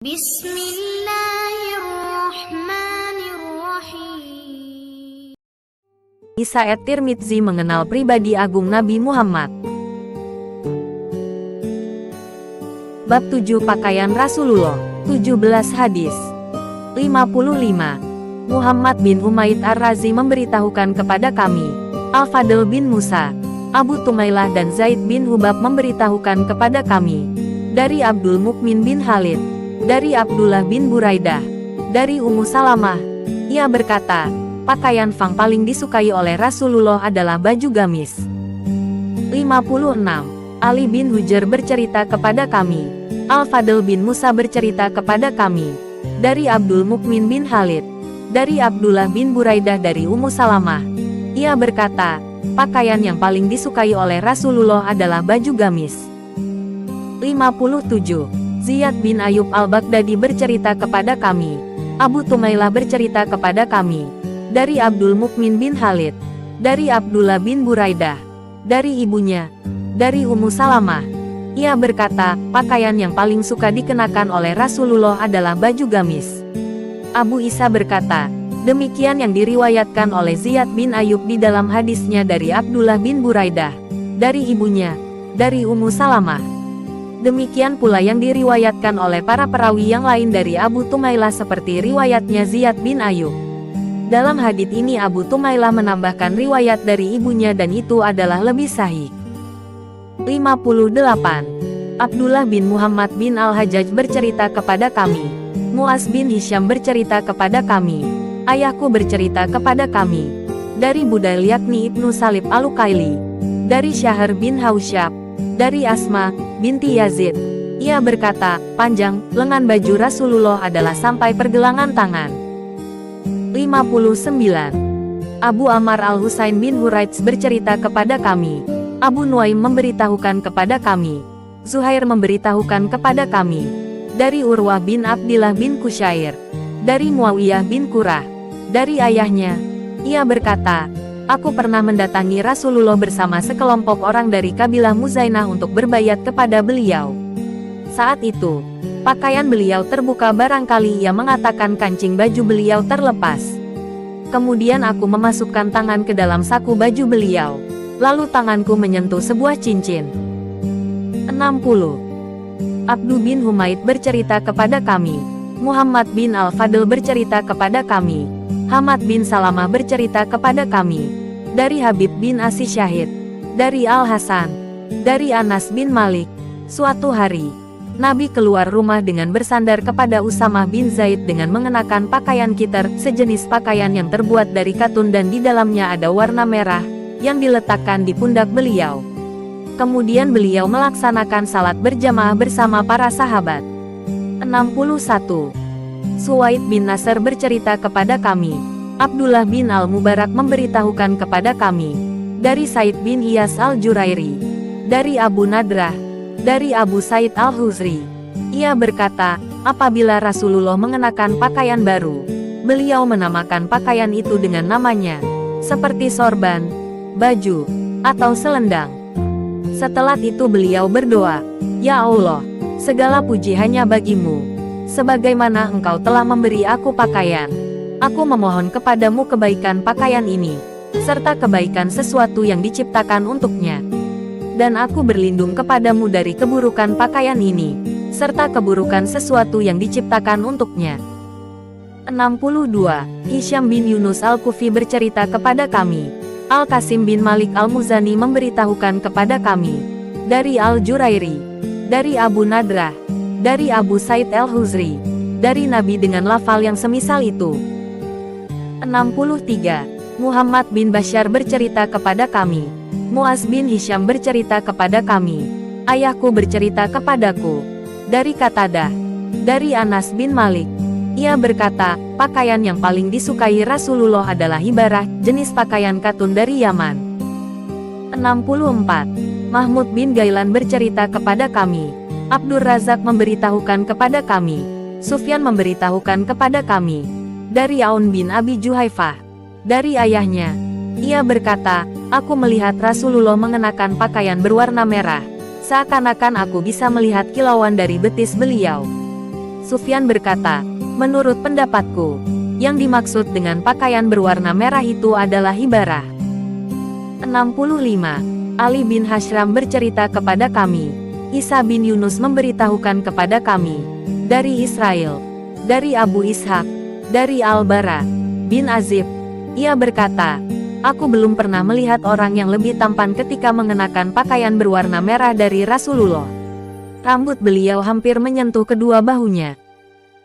Bismillahirrahmanirrahim. Isa at-Tirmidzi mengenal pribadi agung Nabi Muhammad. Bab 7 Pakaian Rasulullah. 17 hadis. 55. Muhammad bin Humaid Ar-Razi memberitahukan kepada kami, Al-Fadl bin Musa, Abu Tumailah dan Zaid bin Hubab memberitahukan kepada kami, dari Abdul Mukmin bin Khalid, dari Abdullah bin Buraidah, dari Ummu Salamah. Ia berkata, pakaian yang paling disukai oleh Rasulullah adalah baju gamis. 56. Ali bin Hujr bercerita kepada kami, Al-Fadl bin Musa bercerita kepada kami, dari Abdul Mukmin bin Khalid, dari Abdullah bin Buraidah dari Ummu Salamah. Ia berkata, pakaian yang paling disukai oleh Rasulullah adalah baju gamis. 57. Ziyad bin Ayub al-Baghdadi bercerita kepada kami, Abu Tumailah bercerita kepada kami, dari Abdul Mukmin bin Khalid, dari Abdullah bin Buraidah, dari ibunya, dari Ummu Salamah. Ia berkata, pakaian yang paling suka dikenakan oleh Rasulullah adalah baju gamis. Abu Isa berkata, demikian yang diriwayatkan oleh Ziyad bin Ayub di dalam hadisnya dari Abdullah bin Buraidah, dari ibunya, dari Ummu Salamah. Demikian pula yang diriwayatkan oleh para perawi yang lain dari Abu Tumailah seperti riwayatnya Ziyad bin Ayub. Dalam hadits ini Abu Tumailah menambahkan riwayat dari ibunya dan itu adalah lebih sahih. 58. Abdullah bin Muhammad bin Al-Hajjaj bercerita kepada kami, Mu'az bin Hisham bercerita kepada kami, ayahku bercerita kepada kami, dari Budail yakni Ibnu Salib Al-Ukaili, dari Syahr bin Hausyab, dari Asma binti Yazid. Ia berkata, panjang lengan baju Rasulullah adalah sampai pergelangan tangan. 59. Abu Ammar Al-Husain bin Huraits bercerita kepada kami, Abu Nuaim memberitahukan kepada kami, Zuhair memberitahukan kepada kami, dari Urwah bin Abdillah bin Kusyair, dari Muawiyah bin Qurrah, dari ayahnya. Ia berkata, aku pernah mendatangi Rasulullah bersama sekelompok orang dari kabilah Muzainah untuk berbayat kepada beliau. Saat itu, pakaian beliau terbuka, barangkali ia mengatakan kancing baju beliau terlepas. Kemudian aku memasukkan tangan ke dalam saku baju beliau, lalu tanganku menyentuh sebuah cincin. 60. Abdu bin Humaid bercerita kepada kami, Muhammad bin Al-Fadl bercerita kepada kami, Hamad bin Salamah bercerita kepada kami, dari Habib bin Asi Syahid, dari Al-Hasan, dari Anas bin Malik. Suatu hari, Nabi keluar rumah dengan bersandar kepada Usamah bin Zaid dengan mengenakan pakaian kitar, sejenis pakaian yang terbuat dari katun dan di dalamnya ada warna merah, yang diletakkan di pundak beliau. Kemudian beliau melaksanakan salat berjamaah bersama para sahabat. 61. Suwaid bin Nasr bercerita kepada kami, Abdullah bin Al-Mubarak memberitahukan kepada kami, dari Said bin Iyas Al-Jurairi, dari Abu Nadrah, dari Abu Said Al-Huzri. Ia berkata, apabila Rasulullah mengenakan pakaian baru, beliau menamakan pakaian itu dengan namanya, seperti sorban, baju, atau selendang. Setelah itu beliau berdoa, ya Allah, segala puji hanya bagimu, sebagaimana engkau telah memberi aku pakaian. Aku memohon kepadamu kebaikan pakaian ini, serta kebaikan sesuatu yang diciptakan untuknya. Dan aku berlindung kepadamu dari keburukan pakaian ini, serta keburukan sesuatu yang diciptakan untuknya. 62. Hisham bin Yunus Al-Kufi bercerita kepada kami, Al-Qasim bin Malik Al-Muzani memberitahukan kepada kami, dari Al-Jurairi, dari Abu Nadrah, dari Abu Said Al-Huzri, dari Nabi dengan lafal yang semisal itu. 63. Muhammad bin Bashar bercerita kepada kami, Mu'az bin Hisham bercerita kepada kami, ayahku bercerita kepadaku, dari Qatadah, dari Anas bin Malik. Ia berkata, pakaian yang paling disukai Rasulullah adalah hibarah, jenis pakaian katun dari Yaman. 64. Mahmud bin Gailan bercerita kepada kami, Abdur Razak memberitahukan kepada kami, Sufyan memberitahukan kepada kami, dari Aun bin Abi Juhaifah, dari ayahnya. Ia berkata, aku melihat Rasulullah mengenakan pakaian berwarna merah, seakan-akan aku bisa melihat kilauan dari betis beliau. Sufyan berkata, menurut pendapatku, yang dimaksud dengan pakaian berwarna merah itu adalah hibarah. 65. Ali bin Hashram bercerita kepada kami, Isa bin Yunus memberitahukan kepada kami, dari Israel, dari Abu Ishaq, dari Al-Bara bin Azib, ia berkata, aku belum pernah melihat orang yang lebih tampan ketika mengenakan pakaian berwarna merah dari Rasulullah. Rambut beliau hampir menyentuh kedua bahunya.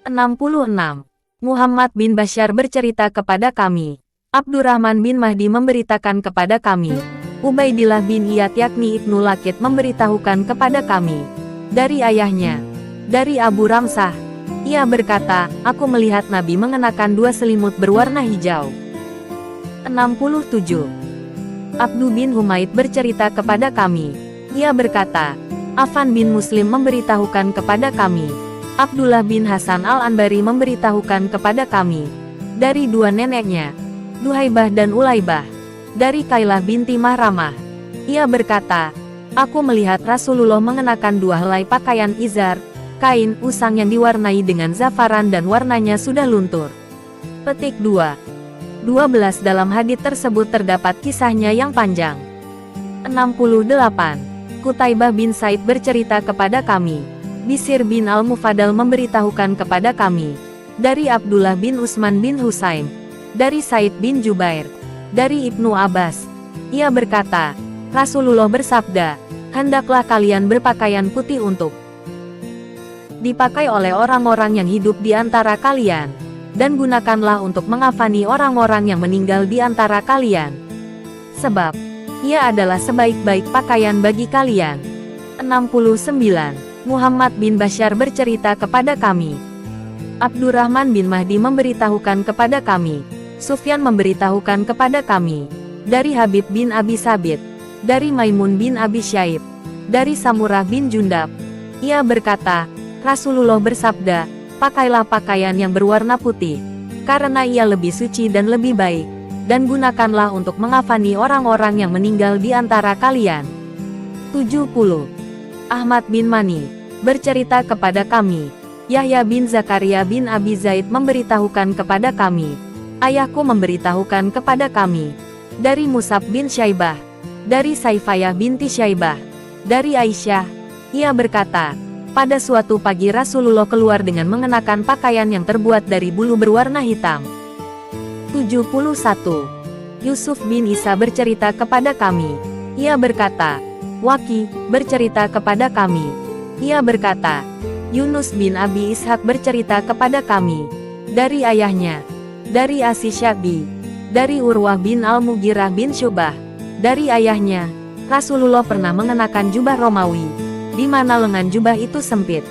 66. Muhammad bin Bashar bercerita kepada kami, Abdurrahman bin Mahdi memberitakan kepada kami, Ubaidillah bin Iyad yakni Ibnu Lakit memberitahukan kepada kami, dari ayahnya, dari Abu Ramsah, ia berkata, aku melihat Nabi mengenakan 2 selimut berwarna hijau. 67. Abdu bin Humaid bercerita kepada kami, ia berkata, Affan bin Muslim memberitahukan kepada kami, Abdullah bin Hasan al-Anbari memberitahukan kepada kami, dari 2 neneknya, Duhaibah dan Ulaibah, dari Kailah binti Mahramah, ia berkata, aku melihat Rasulullah mengenakan 2 helai pakaian izar, kain usang yang diwarnai dengan zafaran dan warnanya sudah luntur. Petik 2. 12 dalam hadits tersebut terdapat kisahnya yang panjang. 68. Qutaibah bin Said bercerita kepada kami, Bisir bin Al-Mufadal memberitahukan kepada kami, dari Abdullah bin Utsman bin Husaim, dari Said bin Jubair, dari Ibnu Abbas, ia berkata, Rasulullah bersabda, hendaklah kalian berpakaian putih untuk dipakai oleh orang-orang yang hidup di antara kalian, dan gunakanlah untuk mengafani orang-orang yang meninggal di antara kalian. Sebab, ia adalah sebaik-baik pakaian bagi kalian. 69. Muhammad bin Bashar bercerita kepada kami, Abdurrahman bin Mahdi memberitahukan kepada kami, Sufyan memberitahukan kepada kami, dari Habib bin Abi Sabit, dari Maimun bin Abi Syaib, dari Samurah bin Jundab, ia berkata, Rasulullah bersabda, pakailah pakaian yang berwarna putih, karena ia lebih suci dan lebih baik, dan gunakanlah untuk mengafani orang-orang yang meninggal di antara kalian. 70. Ahmad bin Mani bercerita kepada kami, Yahya bin Zakaria bin Abi Zaid memberitahukan kepada kami, ayahku memberitahukan kepada kami, dari Musab bin Syaibah, dari Saifayah binti Syaibah, dari Aisyah, ia berkata, pada suatu pagi Rasulullah keluar dengan mengenakan pakaian yang terbuat dari bulu berwarna hitam. 71. Yusuf bin Isa bercerita kepada kami, ia berkata, Waki bercerita kepada kami, ia berkata, Yunus bin Abi Ishaq bercerita kepada kami, dari ayahnya, dari Asi Syabi, dari Urwah bin Al-Mughirah bin Syubah, dari ayahnya, Rasulullah pernah mengenakan jubah Romawi, di mana lengan jubah itu sempit.